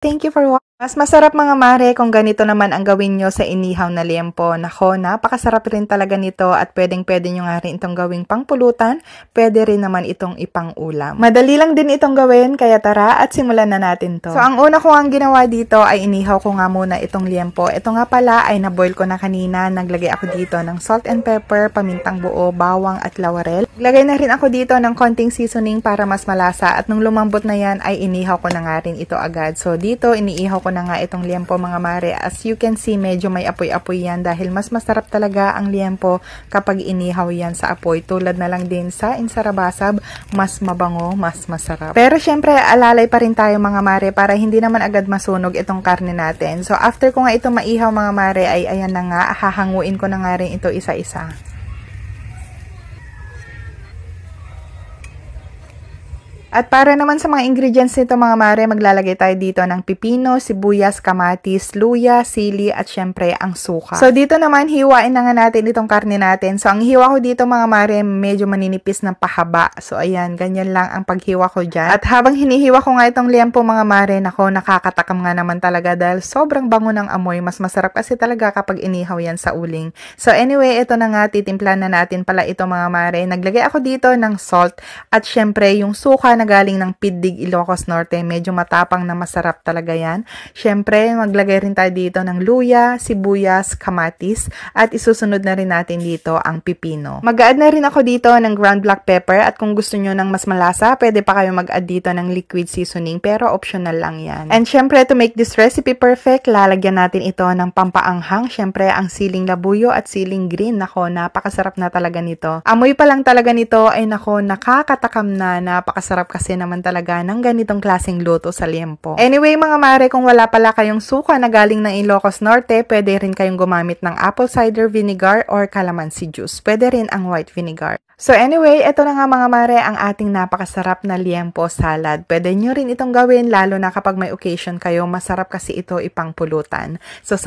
Thank you for watching. Mas masarap mga mare kung ganito naman ang gawin nyo sa inihaw na liempo. Nako, napakasarap rin talaga nito at pwedeng-pwede nyo nga rin itong gawing pangpulutan. Pwede rin naman itong ipang-ulam. Madali lang din itong gawin, kaya tara at simulan na natin to. So, ang una ko ang ginawa dito ay inihaw ko nga muna itong liempo. Ito nga pala ay naboil ko na kanina. Naglagay ako dito ng salt and pepper, pamintang buo, bawang at laurel. Naglagay na rin ako dito ng konting seasoning para mas malasa at nung lumambot na yan ay inihaw ko na nga rin ito agad. So, dito iniihaw ko na nga itong liempo mga mare. As you can see, medyo may apoy-apoy yan dahil mas masarap talaga ang liempo kapag inihaw yan sa apoy. Tulad na lang din sa insarabasab, mas mabango, mas masarap. Pero syempre, alalay pa rin tayo mga mare para hindi naman agad masunog itong karne natin. So after ko nga ito maihaw mga mare ay ayan na nga, hahanguin ko na nga rin ito isa-isa. At para naman sa mga ingredients nito mga mare, maglalagay tayo dito ng pipino, sibuyas, kamatis, luya, sili, at syempre ang suka. So dito naman, hiwain na nga natin itong karne natin. So ang hiwa ko dito mga mare, medyo maninipis ng pahaba. So ayan, ganyan lang ang paghiwa ko dyan. At habang hinihiwa ko nga itong liempo mga mare, nako, nakakatakam nga naman talaga dahil sobrang bango ng amoy. Mas masarap kasi talaga kapag inihaw yan sa uling. So anyway, ito na nga, titimplan na natin pala ito mga mare. Naglagay ako dito ng salt at syempre yung suka na galing ng Piddig, Ilocos Norte. Medyo matapang na masarap talaga yan. Syempre, maglagay rin tayo dito ng luya, sibuyas, kamatis, at isusunod na rin natin dito ang pipino. Mag-add na rin ako dito ng ground black pepper at kung gusto nyo ng mas malasa, pwede pa kayo mag-add dito ng liquid seasoning pero optional lang yan. And syempre, to make this recipe perfect, lalagyan natin ito ng pampaanghang. Syempre, ang siling labuyo at siling green. Nako, napakasarap na talaga nito. Amoy pa lang talaga nito ay nako, nakakatakam na, napakasarap kasi naman talaga ng ganitong klaseng luto sa liempo. Anyway mga mare, kung wala pala kayong suka na galing ng Ilocos Norte, pwede rin kayong gumamit ng apple cider vinegar or calamansi juice. Pwede rin ang white vinegar. So anyway, ito na nga mga mare ang ating napakasarap na liempo salad. Pwede nyo rin itong gawin lalo na kapag may occasion kayo. Masarap kasi ito ipang pulutan. So